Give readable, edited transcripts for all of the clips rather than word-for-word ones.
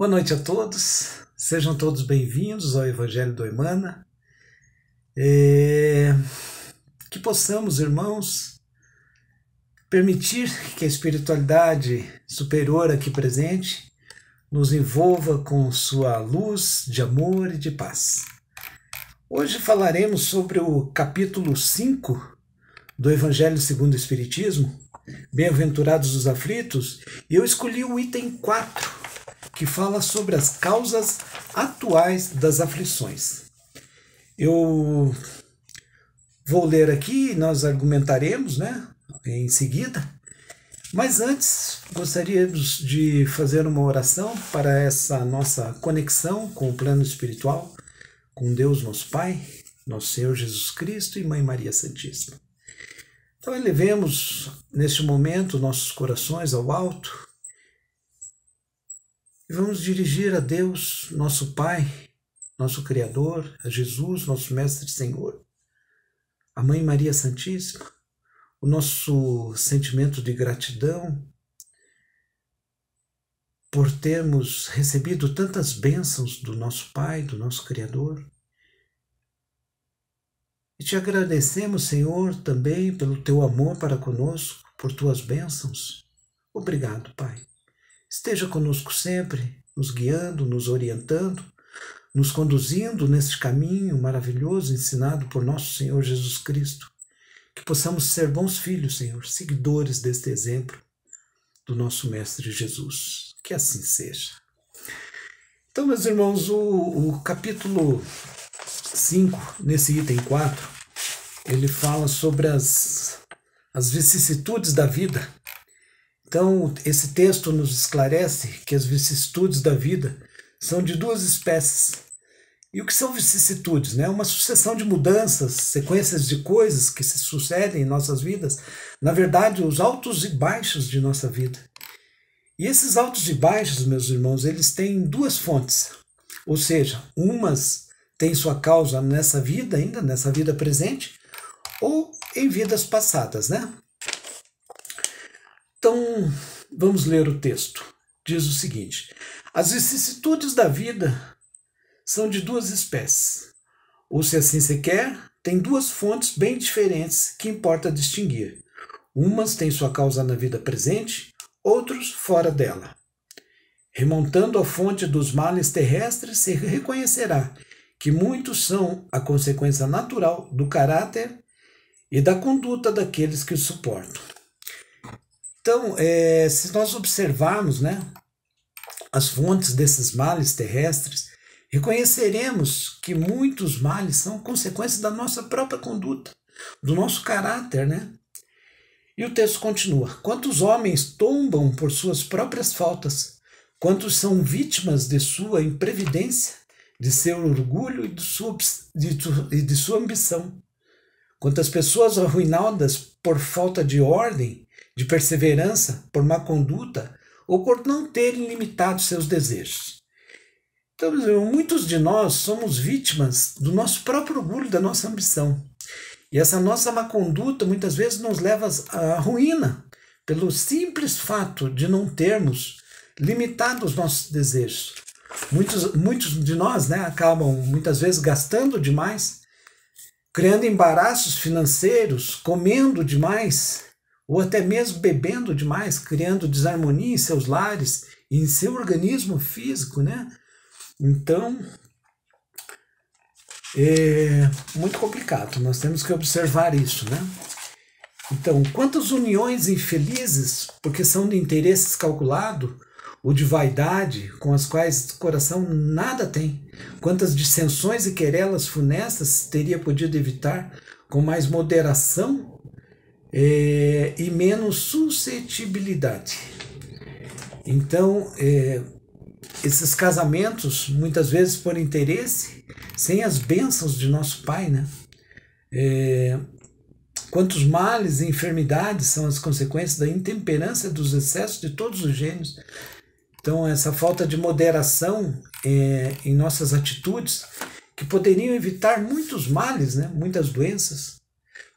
Boa noite a todos, sejam todos bem-vindos ao Evangelho do Emana. Que possamos, irmãos, permitir que a espiritualidade superior aqui presente nos envolva com sua luz de amor e de paz. Hoje falaremos sobre o capítulo 5 do Evangelho segundo o Espiritismo, Bem-aventurados os aflitos, e eu escolhi o item 4, que fala sobre as causas atuais das aflições. Eu vou ler aqui e nós argumentaremos, em seguida. Mas antes, gostaríamos de fazer uma oração para essa nossa conexão com o plano espiritual, com Deus nosso Pai, nosso Senhor Jesus Cristo e Mãe Maria Santíssima. Então elevemos neste momento nossos corações ao alto e vamos dirigir a Deus, nosso Pai, nosso Criador, a Jesus, nosso Mestre e Senhor, a Mãe Maria Santíssima, o nosso sentimento de gratidão por termos recebido tantas bênçãos do nosso Pai, do nosso Criador. E te agradecemos, Senhor, também pelo teu amor para conosco, por tuas bênçãos. Obrigado, Pai. Esteja conosco sempre, nos guiando, nos orientando, nos conduzindo neste caminho maravilhoso ensinado por nosso Senhor Jesus Cristo. Que possamos ser bons filhos, Senhor, seguidores deste exemplo do nosso Mestre Jesus. Que assim seja. Então, meus irmãos, o capítulo 5, nesse item 4, ele fala sobre as vicissitudes da vida. Então, esse texto nos esclarece que as vicissitudes da vida são de duas espécies. E o que são vicissitudes? Uma sucessão de mudanças, sequências de coisas que se sucedem em nossas vidas. Na verdade, os altos e baixos de nossa vida. E esses altos e baixos, meus irmãos, eles têm duas fontes. Ou seja, umas têm sua causa nessa vida ainda, nessa vida presente, ou em vidas passadas, Então, vamos ler o texto. Diz o seguinte: as vicissitudes da vida são de duas espécies, ou se assim se quer, tem duas fontes bem diferentes que importa distinguir. Umas têm sua causa na vida presente, outros fora dela. Remontando à fonte dos males terrestres, se reconhecerá que muitos são a consequência natural do caráter e da conduta daqueles que o suportam. Então, se nós observarmos as fontes desses males terrestres, reconheceremos que muitos males são consequências da nossa própria conduta, do nosso caráter, E o texto continua: quantos homens tombam por suas próprias faltas, quantos são vítimas de sua imprevidência, de seu orgulho e de sua ambição. Quantas pessoas arruinadas por falta de ordem, de perseverança, por má conduta, ou por não terem limitado seus desejos. Então, muitos de nós somos vítimas do nosso próprio orgulho, da nossa ambição. E essa nossa má conduta muitas vezes nos leva à ruína, pelo simples fato de não termos limitado os nossos desejos. Muitos de nós acabam muitas vezes gastando demais, criando embaraços financeiros, comendo demais, ou até mesmo bebendo demais, criando desarmonia em seus lares e em seu organismo físico, Então, é muito complicado, nós temos que observar isso, Então, quantas uniões infelizes, porque são de interesses calculados, ou de vaidade, com as quais o coração nada tem. Quantas dissensões e querelas funestas teria podido evitar com mais moderação e menos suscetibilidade. Então, esses casamentos, muitas vezes por interesse, sem as bênçãos de nosso Pai, quantos males e enfermidades são as consequências da intemperança dos excessos de todos os gêneros. Então, essa falta de moderação em nossas atitudes, que poderiam evitar muitos males, muitas doenças.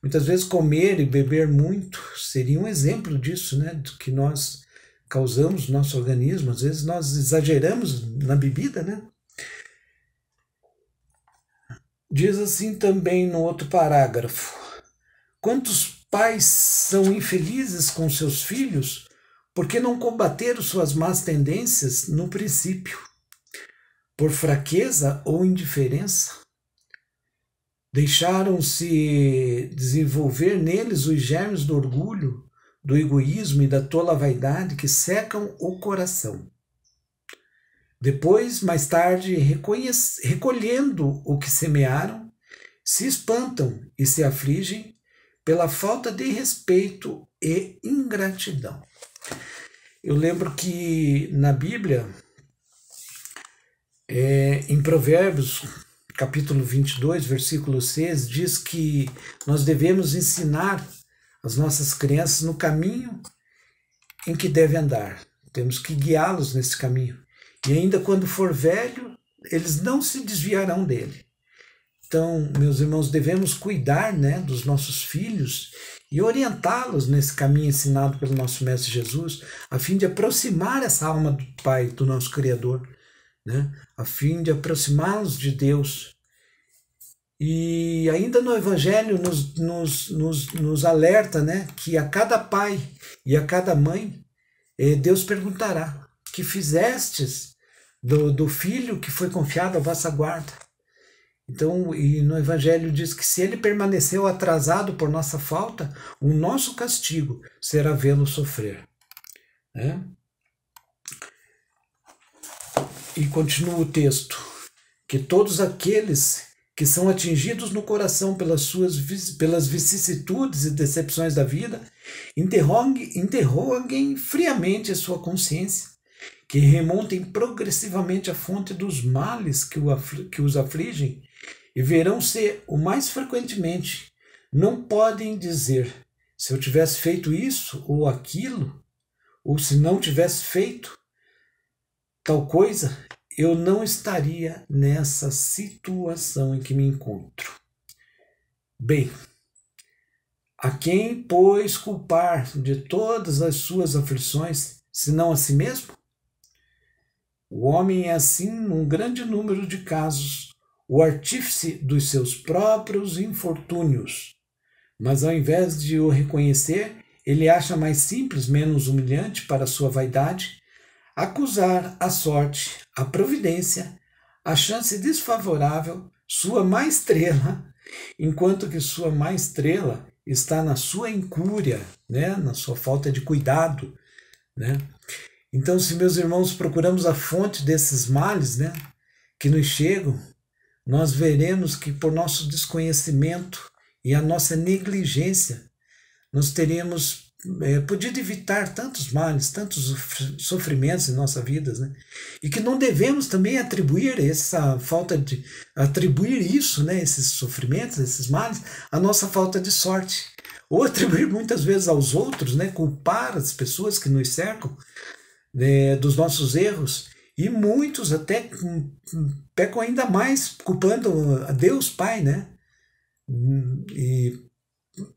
Muitas vezes comer e beber muito seria um exemplo disso, do que nós causamos no nosso organismo. Às vezes nós exageramos na bebida, né? Diz assim também no outro parágrafo: quantos pais são infelizes com seus filhos porque não combateram suas más tendências no princípio, por fraqueza ou indiferença? Deixaram-se desenvolver neles os germes do orgulho, do egoísmo e da tola vaidade que secam o coração. Depois, mais tarde, recolhendo o que semearam, se espantam e se afligem pela falta de respeito e ingratidão. Eu lembro que na Bíblia, em Provérbios, capítulo 22, versículo 6, diz que nós devemos ensinar as nossas crianças no caminho em que devem andar. Temos que guiá-los nesse caminho. E ainda quando for velho, eles não se desviarão dele. Então, meus irmãos, devemos cuidar, né, dos nossos filhos e orientá-los nesse caminho ensinado pelo nosso Mestre Jesus, a fim de aproximar essa alma do Pai, do nosso Criador, né, a fim de aproximá-los de Deus. E ainda no Evangelho nos alerta, né, que a cada pai e a cada mãe, Deus perguntará: que fizestes do filho que foi confiado à vossa guarda? Então, e no Evangelho diz que se ele permaneceu atrasado por nossa falta, o nosso castigo será vê-lo sofrer. Né? E continua o texto: que todos aqueles que são atingidos no coração pelas vicissitudes e decepções da vida, interroguem friamente a sua consciência, que remontem progressivamente à fonte dos males que os afligem, e verão se, o mais frequentemente, não podem dizer: se eu tivesse feito isso ou aquilo, ou se não tivesse feito tal coisa, eu não estaria nessa situação em que me encontro. Bem, a quem, pois, culpar de todas as suas aflições, senão a si mesmo? O homem é assim, num grande número de casos, o artífice dos seus próprios infortúnios. Mas ao invés de o reconhecer, ele acha mais simples, menos humilhante para a sua vaidade, acusar a sorte, a providência, a chance desfavorável, sua má estrela, enquanto que sua má estrela está na sua incúria, né? Na sua falta de cuidado. Né? Então, se meus irmãos procuramos a fonte desses males, né, que nos chegam, nós veremos que por nosso desconhecimento e a nossa negligência, nós teríamos podido evitar tantos males, tantos sofrimentos em nossa vida, né? E que não devemos também atribuir isso, né, esses sofrimentos, esses males, à nossa falta de sorte, ou atribuir muitas vezes aos outros, né, culpar as pessoas que nos cercam, né, dos nossos erros, e muitos até pecam ainda mais culpando a Deus Pai, né? E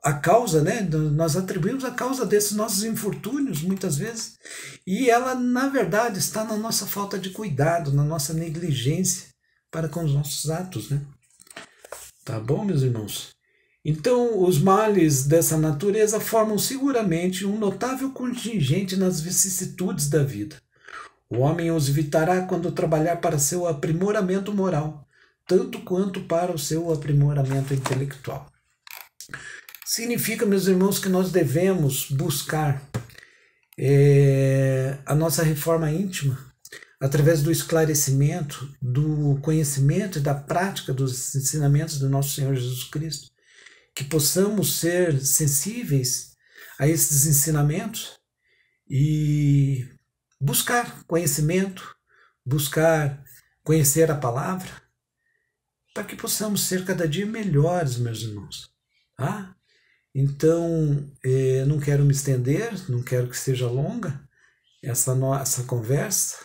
a causa, né? Nós atribuímos a causa desses nossos infortúnios muitas vezes, e ela na verdade está na nossa falta de cuidado, na nossa negligência para com os nossos atos, né? Tá bom, meus irmãos? Então, os males dessa natureza formam seguramente um notável contingente nas vicissitudes da vida. O homem os evitará quando trabalhar para seu aprimoramento moral, tanto quanto para o seu aprimoramento intelectual. Significa, meus irmãos, que nós devemos buscar a nossa reforma íntima através do esclarecimento, do conhecimento e da prática dos ensinamentos do nosso Senhor Jesus Cristo, que possamos ser sensíveis a esses ensinamentos e buscar conhecimento, buscar conhecer a palavra, para que possamos ser cada dia melhores, meus irmãos. Tá? Então, não quero me estender, não quero que seja longa essa nossa conversa,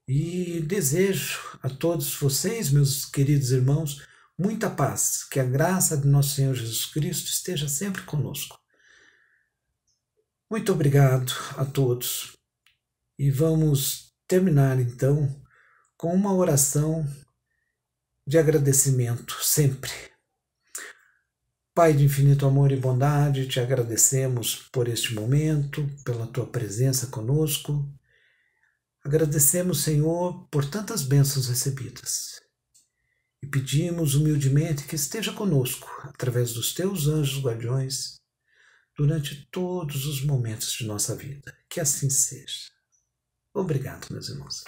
e desejo a todos vocês, meus queridos irmãos, muita paz, que a graça de nosso Senhor Jesus Cristo esteja sempre conosco. Muito obrigado a todos E vamos terminar então com uma oração de agradecimento sempre. Pai de infinito amor e bondade, te agradecemos por este momento, pela tua presença conosco. Agradecemos, Senhor, por tantas bênçãos recebidas. E pedimos humildemente que esteja conosco, através dos teus anjos guardiões, durante todos os momentos de nossa vida. Que assim seja. Obrigado, meus irmãos.